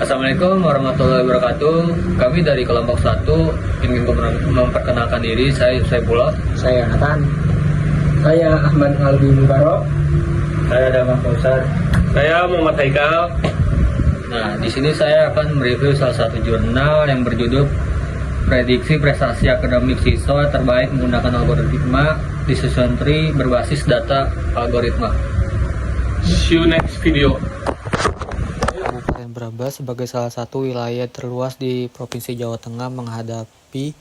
Assalamualaikum warahmatullahi wabarakatuh. Kami dari kelompok 1 ingin memperkenalkan diri. Saya Saifullah. Saya Nathan. Saya Ahmad Albi Mubarok. Saya Damar Fauzan. Saya Muhammad Haikal. Nah, di sini saya akan mereview salah satu jurnal yang berjudul Prediksi Prestasi Akademik Siswa Terbaik Menggunakan Algoritma Decision Tree Berbasis Data Algoritma. See you next video. Kabupaten Brebes sebagai salah satu wilayah terluas di Provinsi Jawa Tengah menghadapi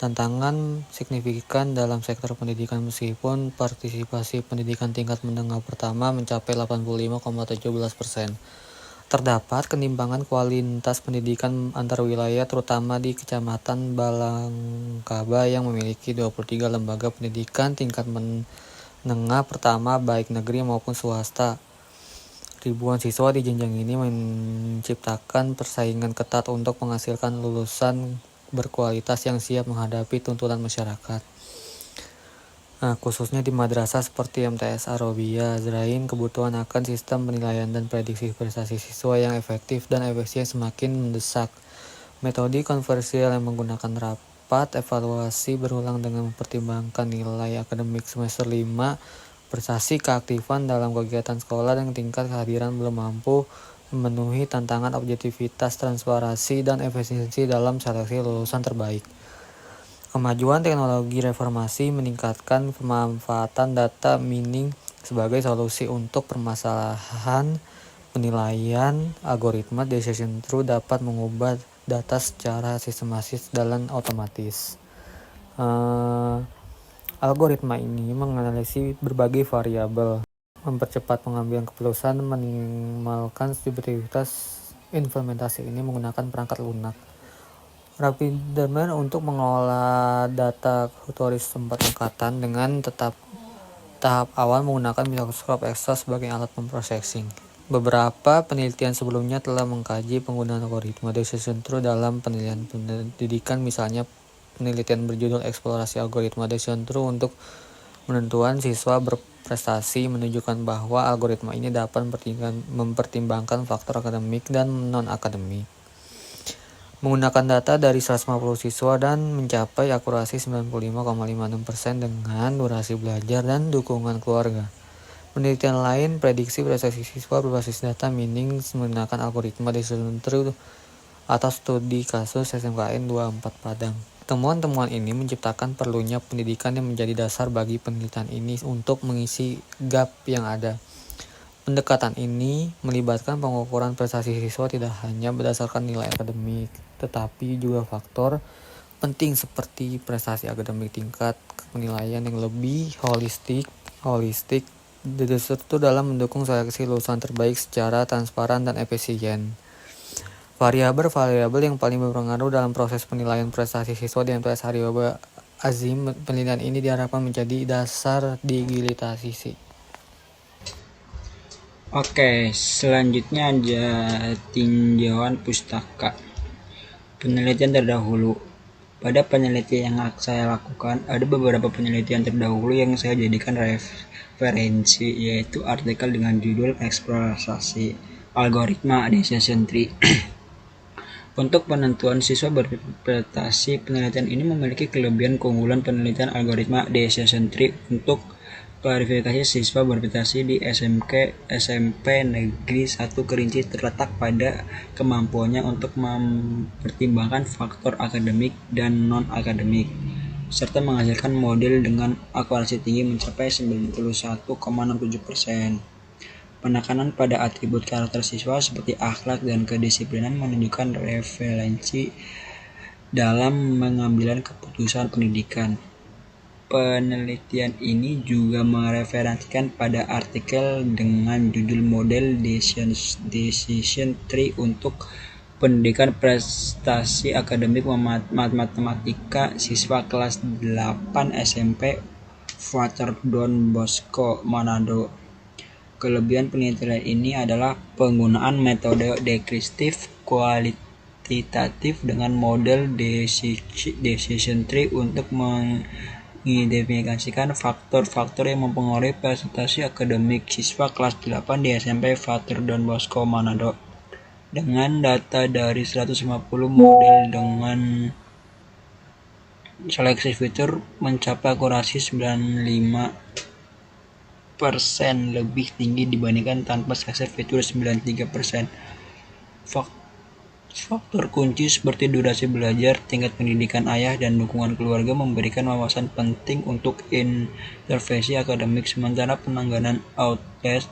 tantangan signifikan dalam sektor pendidikan meskipun partisipasi pendidikan tingkat menengah pertama mencapai 85,17%. Terdapat ketimpangan kualitas pendidikan antar wilayah terutama di Kecamatan Balangkaba yang memiliki 23 lembaga pendidikan tingkat menengah pertama baik negeri maupun swasta. Ribuan siswa di jenjang ini menciptakan persaingan ketat untuk menghasilkan lulusan berkualitas yang siap menghadapi tuntutan masyarakat. Nah, khususnya di madrasah seperti MTS Arobia Azrain, kebutuhan akan sistem penilaian dan prediksi prestasi siswa yang efektif dan efisien semakin mendesak. Metode konversial yang menggunakan rapat evaluasi berulang dengan mempertimbangkan nilai akademik semester 5, prestasi keaktifan dalam kegiatan sekolah dan tingkat kehadiran belum mampu memenuhi tantangan objektivitas, transparansi, dan efisiensi dalam seleksi lulusan terbaik. Kemajuan teknologi reformasi meningkatkan pemanfaatan data mining sebagai solusi untuk permasalahan penilaian. Algoritma decision tree dapat mengubah data secara sistematis dan otomatis. Algoritma ini menganalisis berbagai variabel, mempercepat pengambilan keputusan, minimalkan subjektivitas. Implementasi ini menggunakan perangkat lunak Rapidman untuk mengolah data turis tempat angkatan dengan tahap awal menggunakan mikroskop EXO sebagai alat pemprosesing. Beberapa penelitian sebelumnya telah mengkaji penggunaan algoritma decision tree dalam penilaian pendidikan, misalnya penelitian berjudul Eksplorasi Algoritma Decision Tree untuk menentuan siswa berprestasi menunjukkan bahwa algoritma ini dapat mempertimbangkan faktor akademik dan non-akademik. Menggunakan data dari 150 siswa dan mencapai akurasi 95,56% dengan durasi belajar dan dukungan keluarga. Penelitian lain, prediksi prestasi siswa berbasis data mining menggunakan algoritma decision tree atau studi kasus SMKN 24 Padang. Temuan-temuan ini menciptakan perlunya pendidikan yang menjadi dasar bagi penelitian ini untuk mengisi gap yang ada. Pendekatan ini melibatkan pengukuran prestasi siswa tidak hanya berdasarkan nilai akademik, tetapi juga faktor penting seperti prestasi akademik, tingkat penilaian yang lebih holistik itu dalam mendukung seleksi lulusan terbaik secara transparan dan efisien. Variabel yang paling berpengaruh dalam proses penilaian prestasi siswa di MTS Arobia Azim, penelitian ini diharapkan menjadi dasar digitalisasi. Oke, selanjutnya ada tinjauan pustaka. Penelitian terdahulu. Pada penelitian yang saya lakukan, ada beberapa penelitian terdahulu yang saya jadikan referensi, yaitu artikel dengan judul Eksplorasi Algoritma Decision Tree. Untuk penentuan siswa berprestasi, penelitian ini memiliki kelebihan keunggulan penelitian algoritma Decision Tree untuk klarifikasi siswa berprestasi di SMP Negeri 1 Kerinci terletak pada kemampuannya untuk mempertimbangkan faktor akademik dan non-akademik, serta menghasilkan model dengan akurasi tinggi mencapai 91,67%. Penekanan pada atribut karakter siswa seperti akhlak dan kedisiplinan menunjukkan relevansi dalam mengambil keputusan pendidikan. Penelitian ini juga mereferensikan pada artikel dengan judul Model Decision Tree untuk pendidikan prestasi akademik matematika siswa kelas 8 SMP Fater Don Bosco, Manado. Kelebihan penelitian ini adalah penggunaan metode deskriptif kualitatif dengan model decision tree untuk mengidentifikasikan faktor-faktor yang mempengaruhi prestasi akademik siswa kelas 8 di SMP Fater Don Bosco, Manado. dengan data dari 150 model dengan seleksi fitur mencapai akurasi 95% lebih tinggi dibandingkan tanpa seleksi fitur 93%. Faktor kunci seperti durasi belajar, tingkat pendidikan ayah, dan dukungan keluarga memberikan wawasan penting untuk intervensi akademik, sementara penanganan Outlast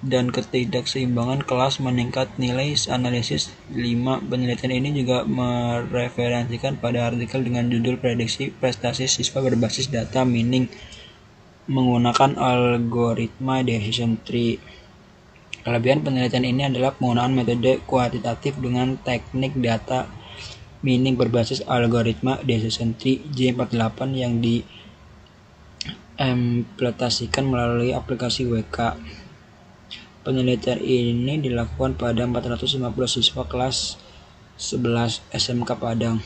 dan ketidakseimbangan kelas meningkat nilai analisis 5. Penelitian ini juga mereferensikan pada artikel dengan judul Prediksi Prestasi Siswa Berbasis Data Mining menggunakan algoritma decision tree. Kelebihan penelitian ini adalah penggunaan metode kuantitatif dengan teknik data mining berbasis algoritma decision tree J48 yang diimplementasikan melalui aplikasi WK. Penelitian ini dilakukan pada 450 siswa kelas 11 SMK Padang.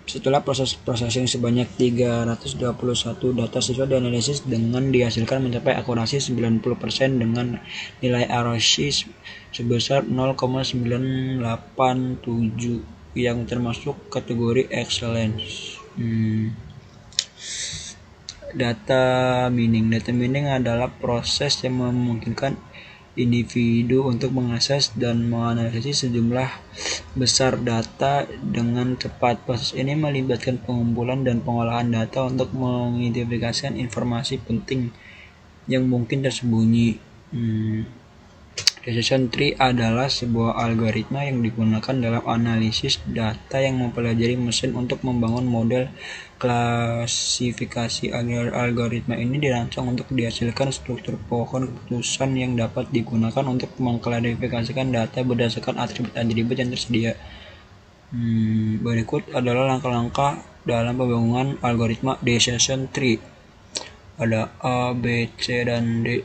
Setelah proses processing sebanyak 321 data siswa dianalisis dengan dihasilkan mencapai akurasi 90% dengan nilai ROC sebesar 0,987 yang termasuk kategori excellence. Data mining adalah proses yang memungkinkan individu untuk mengakses dan menganalisis sejumlah besar data dengan cepat. Proses ini melibatkan pengumpulan dan pengolahan data untuk mengidentifikasi informasi penting yang mungkin tersembunyi. Decision tree adalah sebuah algoritma yang digunakan dalam analisis data yang mempelajari mesin untuk membangun model klasifikasi. Algoritma ini dirancang untuk dihasilkan struktur pohon keputusan yang dapat digunakan untuk mengklasifikasikan data berdasarkan atribut-atribut yang tersedia. Berikut adalah langkah-langkah dalam pembangunan algoritma decision tree. Ada A, B, C, dan D.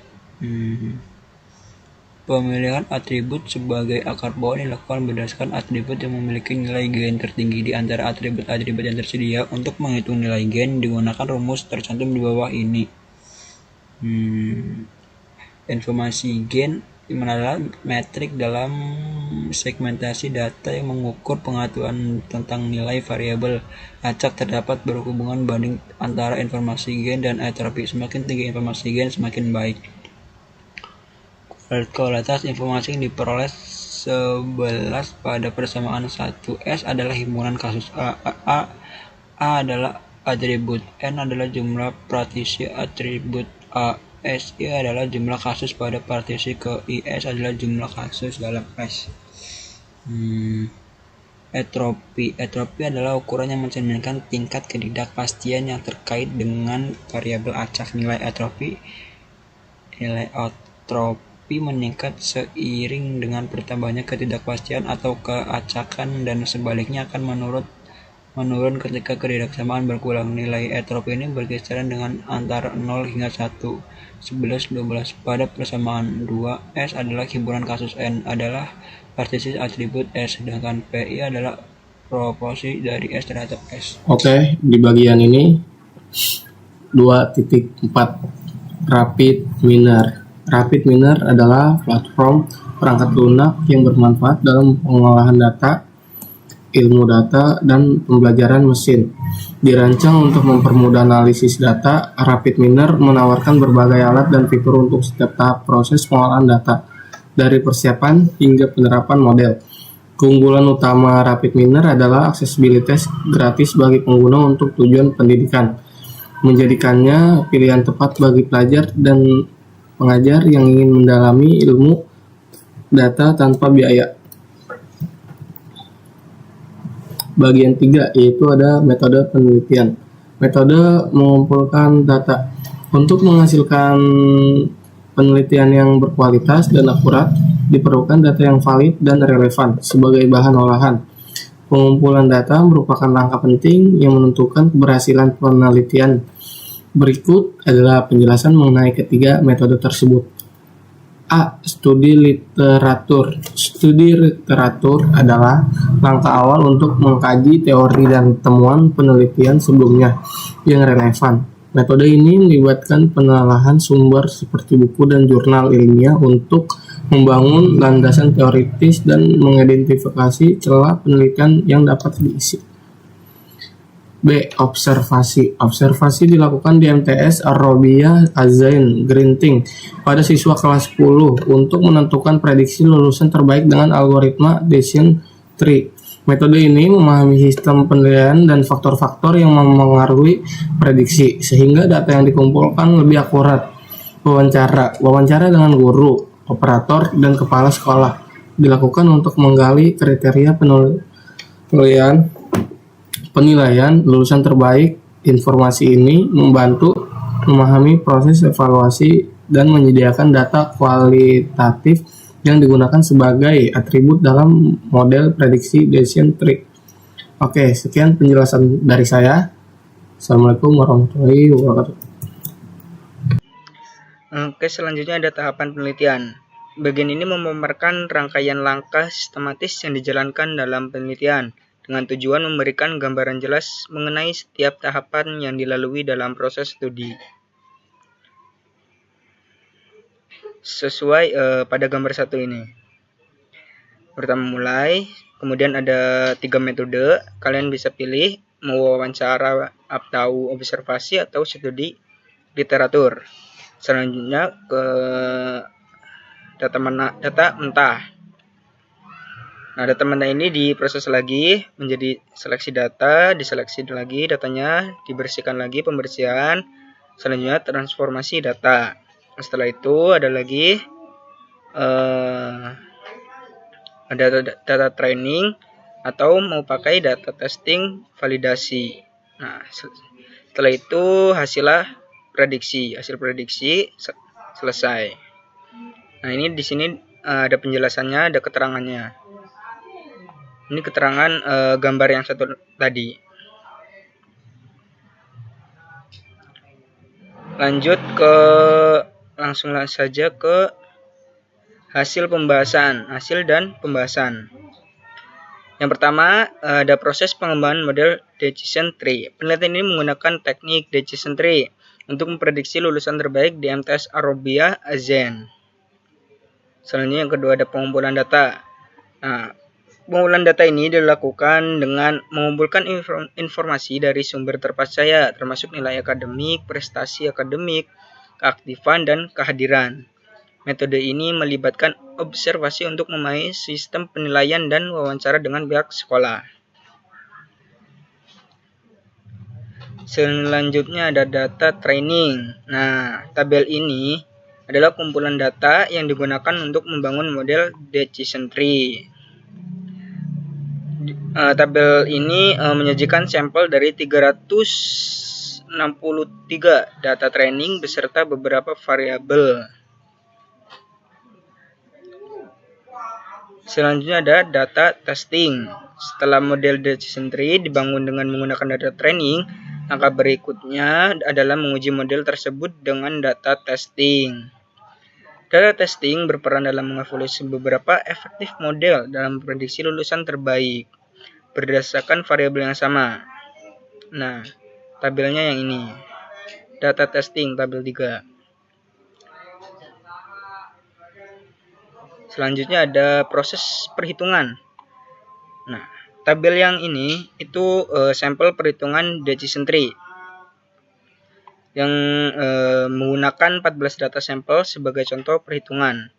Pemilihan atribut sebagai akar pohon dilakukan berdasarkan atribut yang memiliki nilai gain tertinggi di antara atribut-atribut yang tersedia. Untuk menghitung nilai gain digunakan rumus tercantum di bawah ini. Informasi gain adalah metrik dalam segmentasi data yang mengukur pengetahuan tentang nilai variabel acak. Terdapat berhubungan banding antara informasi gain dan entropi. Semakin tinggi informasi gain, semakin baik. Kualitas informasi yang diperoleh 11 pada persamaan 1S adalah himpunan kasus A adalah atribut, N adalah jumlah partisi atribut A, SI adalah jumlah kasus pada partisi ke I, S adalah jumlah kasus dalam S. Entropi adalah ukuran yang mencerminkan tingkat ketidakpastian yang terkait dengan variabel acak. Nilai entropi meningkat seiring dengan bertambahnya ketidakpastian atau keacakan, dan sebaliknya akan menurun ketika ketidaksamaan berkurang. Nilai entropi ini berkisaran dengan antara 0 hingga 1, 11, 12. Pada persamaan 2, S adalah himpunan kasus, N adalah partisi atribut S, sedangkan PI adalah proporsi dari S terhadap S. Oke, di bagian ini 2.4 Rapid Miner. Rapid Miner adalah platform perangkat lunak yang bermanfaat dalam pengolahan data, ilmu data, dan pembelajaran mesin. Dirancang untuk mempermudah analisis data, Rapid Miner menawarkan berbagai alat dan fitur untuk setiap tahap proses pengolahan data, dari persiapan hingga penerapan model. Keunggulan utama Rapid Miner adalah aksesibilitas gratis bagi pengguna untuk tujuan pendidikan, menjadikannya pilihan tepat bagi pelajar dan pengajar yang ingin mendalami ilmu data tanpa biaya. Bagian 3 yaitu ada metode penelitian. Metode mengumpulkan data. Untuk menghasilkan penelitian yang berkualitas dan akurat, diperlukan data yang valid dan relevan sebagai bahan olahan. Pengumpulan data merupakan langkah penting yang menentukan keberhasilan penelitian. Berikut adalah penjelasan mengenai ketiga metode tersebut. A. Studi literatur. Studi literatur adalah langkah awal untuk mengkaji teori dan temuan penelitian sebelumnya yang relevan. Metode ini melibatkan penelahan sumber seperti buku dan jurnal ilmiah untuk membangun landasan teoritis dan mengidentifikasi celah penelitian yang dapat diisi. B. Observasi. Observasi dilakukan di MTS Arrobia Azain Grinting pada siswa kelas 10 untuk menentukan prediksi lulusan terbaik dengan algoritma decision tree. Metode ini memahami sistem penilaian dan faktor-faktor yang mempengaruhi prediksi, sehingga data yang dikumpulkan lebih akurat. Wawancara. Wawancara dengan guru, operator, dan kepala sekolah dilakukan untuk menggali kriteria penilaian lulusan terbaik. Informasi ini membantu memahami proses evaluasi dan menyediakan data kualitatif yang digunakan sebagai atribut dalam model prediksi decision tree. Oke, sekian penjelasan dari saya. Assalamualaikum warahmatullahi wabarakatuh. Oke, selanjutnya ada tahapan penelitian. Bagian ini memaparkan rangkaian langkah sistematis yang dijalankan dalam penelitian dengan tujuan memberikan gambaran jelas mengenai setiap tahapan yang dilalui dalam proses studi. Sesuai pada gambar satu ini. Pertama mulai, kemudian ada 3 metode. Kalian bisa pilih mau wawancara atau observasi atau studi literatur. Selanjutnya ke data mentah. Nah, data mentah ini diproses lagi menjadi seleksi data, diseleksi lagi datanya, dibersihkan lagi pembersihan. Selanjutnya transformasi data. Setelah itu ada lagi ada data training atau mau pakai data testing validasi. Nah, setelah itu hasil prediksi selesai. Nah, ini di sini ada penjelasannya, ada keterangannya. Ini keterangan gambar yang satu tadi. Langsung saja ke hasil dan pembahasan. Yang pertama, ada proses pengembangan model decision tree. Penelitian ini menggunakan teknik decision tree untuk memprediksi lulusan terbaik di MTS Arrobia Azain. Selanjutnya yang kedua ada pengumpulan data. Nah, pengumpulan data ini dilakukan dengan mengumpulkan informasi dari sumber terpercaya, termasuk nilai akademik, prestasi akademik, keaktifan, dan kehadiran. Metode ini melibatkan observasi untuk memahami sistem penilaian dan wawancara dengan pihak sekolah. Selanjutnya ada data training. Nah, tabel ini adalah kumpulan data yang digunakan untuk membangun model decision tree. Tabel ini menyajikan sampel dari 363 data training beserta beberapa variabel. Selanjutnya ada data testing. Setelah model decision tree dibangun dengan menggunakan data training, langkah berikutnya adalah menguji model tersebut dengan data testing. Data testing berperan dalam mengevaluasi beberapa efektif model dalam prediksi lulusan terbaik berdasarkan variabel yang sama. Nah, tabelnya yang ini. Data testing tabel 3. Selanjutnya ada proses perhitungan. Nah, tabel yang ini itu sampel perhitungan decision tree yang menggunakan 14 data sampel sebagai contoh perhitungan.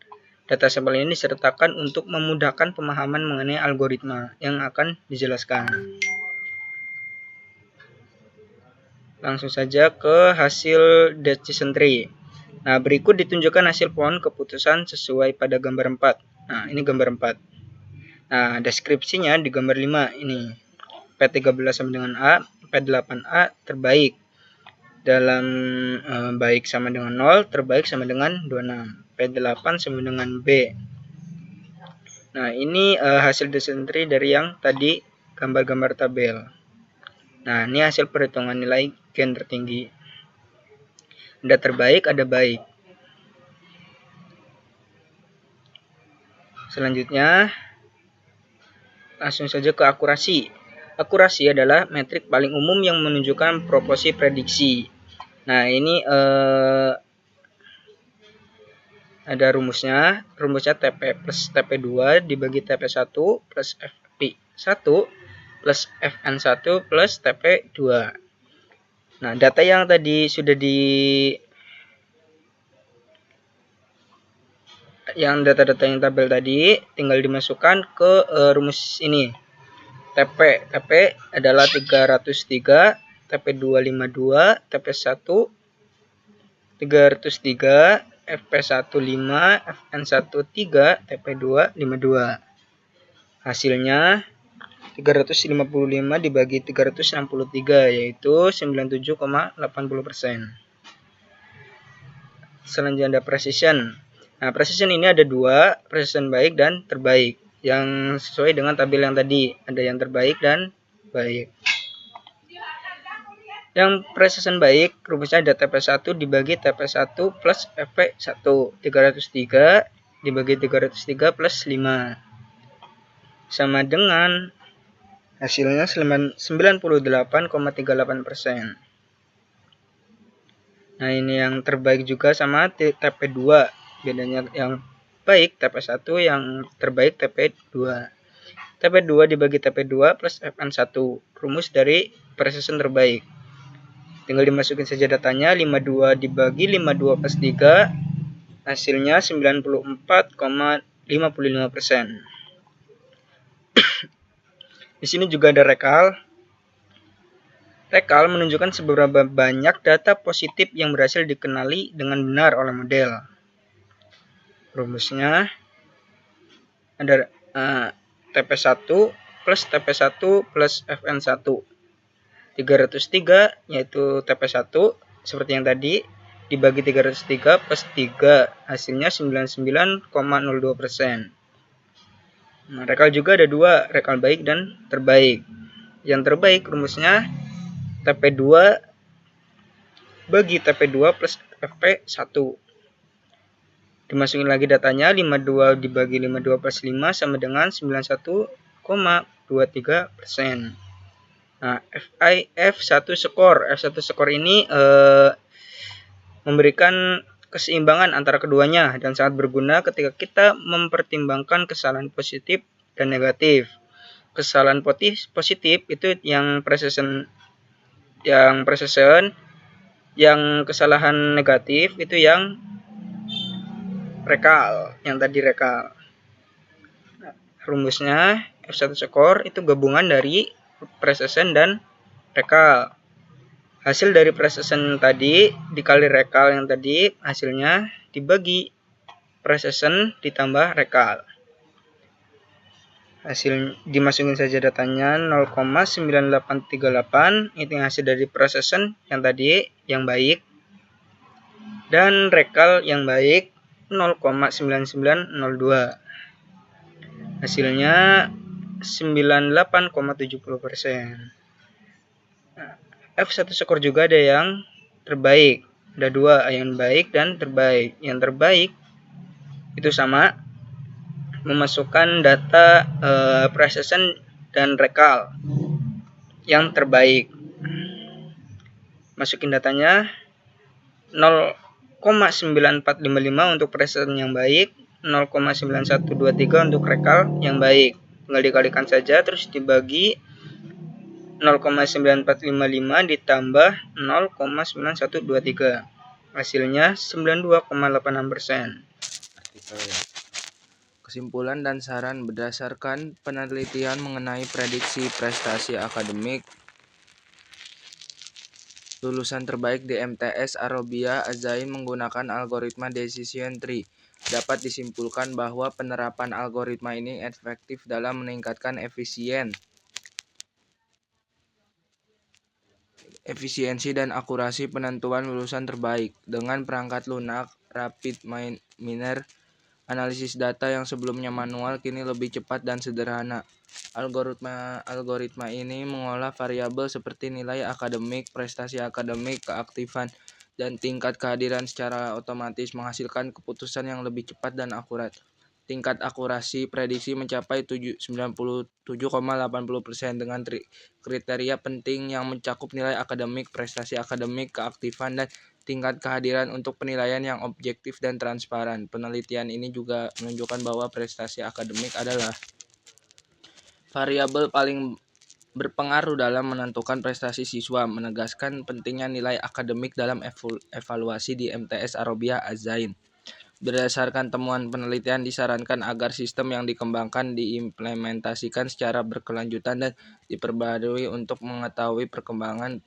Data sampel ini disertakan untuk memudahkan pemahaman mengenai algoritma yang akan dijelaskan. Langsung saja ke hasil decision tree. Nah, berikut ditunjukkan hasil pohon keputusan sesuai pada gambar 4. Nah, ini gambar 4. Nah, deskripsinya di gambar 5 ini. P13 sama dengan A, P8A terbaik. Dalam baik sama dengan 0, terbaik sama dengan 26. P8 sama dengan B. Nah, ini hasil decision tree dari yang tadi gambar-gambar tabel. Nah, ini hasil perhitungan nilai gen tertinggi. Ada terbaik, ada baik. Selanjutnya, langsung saja ke akurasi. Akurasi adalah metrik paling umum yang menunjukkan proporsi prediksi. Nah, ini ada rumusnya. Rumusnya TP plus TP2 dibagi TP1 plus FP1 plus FN1 plus TP2. Nah, data yang tadi sudah yang data-data yang tabel tadi tinggal dimasukkan ke rumus ini. TP adalah 303, TP2 52, TP1 303, FP1 5, FN1 3, TP2 52. Hasilnya 355 dibagi 363 yaitu 97,80%. Selanjutnya ada precision. Nah, precision ini ada dua, precision baik dan terbaik. Yang sesuai dengan tabel yang tadi, ada yang terbaik dan baik. Yang precision baik, rumusnya ada TP1 dibagi TP1 plus FP1. 303 dibagi 303 plus 5. Sama dengan hasilnya 98,38%. Nah, ini yang terbaik juga sama TP2. Bedanya yang baik TP1, yang terbaik TP2. TP2 dibagi TP2 plus FN1. Rumus dari precision terbaik. Tinggal dimasukin saja datanya. 52 dibagi 52 plus 3. Hasilnya 94,55%. Di sini juga ada rekal. Rekal menunjukkan seberapa banyak data positif yang berhasil dikenali dengan benar oleh model. Rumusnya ada TP1 plus TP1 plus FN1. 303 yaitu TP1 seperti yang tadi dibagi 303 plus 3 hasilnya 99,02%. Nah, rekal juga ada dua, rekal baik dan terbaik. Yang terbaik rumusnya TP2 bagi TP2 plus FP1. Dimasukin lagi datanya, 52 dibagi 52 plus 5 sama dengan 91,23%. Nah, F1 skor. F1 skor ini memberikan keseimbangan antara keduanya dan sangat berguna ketika kita mempertimbangkan kesalahan positif dan negatif. Kesalahan positif itu yang precision, yang kesalahan negatif itu yang rekal, yang tadi rekal. Rumusnya F1 skor itu gabungan dari precision dan rekal. Hasil dari precision tadi dikali rekal yang tadi, hasilnya dibagi precision ditambah rekal. Hasil dimasukin saja datanya 0,9838, itu yang hasil dari precision yang tadi yang baik, dan rekal yang baik 0,9902. Hasilnya 98,70%. F1 skor juga ada yang terbaik. Ada dua, yang baik dan terbaik. Yang terbaik itu sama, memasukkan data precision dan rekal. Yang terbaik, masukin datanya 0,9455 untuk precision yang baik, 0,9123 untuk rekal yang baik. Tinggal dikalikan saja terus dibagi 0,9455 ditambah 0,9123. Hasilnya 92,86%. Kesimpulan dan saran berdasarkan penelitian mengenai prediksi prestasi akademik lulusan terbaik di MTS Arobia Azain menggunakan algoritma decision tree. Dapat disimpulkan bahwa penerapan algoritma ini efektif dalam meningkatkan efisiensi dan akurasi penentuan lulusan terbaik. Dengan perangkat lunak Rapid Miner, analisis data yang sebelumnya manual kini lebih cepat dan sederhana. Algoritma ini mengolah variabel seperti nilai akademik, prestasi akademik, keaktifan, dan tingkat kehadiran secara otomatis, menghasilkan keputusan yang lebih cepat dan akurat. tingkat akurasi prediksi mencapai 97,80% dengan kriteria penting yang mencakup nilai akademik, prestasi akademik, keaktifan, dan tingkat kehadiran untuk penilaian yang objektif dan transparan. Penelitian ini juga menunjukkan bahwa prestasi akademik adalah variabel paling berpengaruh dalam menentukan prestasi siswa, menegaskan pentingnya nilai akademik dalam evaluasi di MTS Arobia Az-Zain. Berdasarkan temuan penelitian, disarankan agar sistem yang dikembangkan diimplementasikan secara berkelanjutan dan diperbarui untuk mengetahui perkembangan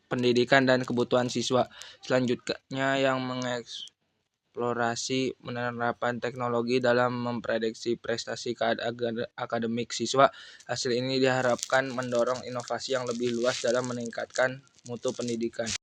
pendidikan dan kebutuhan siswa. Selanjutnya yang mengeksplorasi penerapan teknologi dalam memprediksi prestasi akademik siswa. Hasil ini diharapkan mendorong inovasi yang lebih luas dalam meningkatkan mutu pendidikan.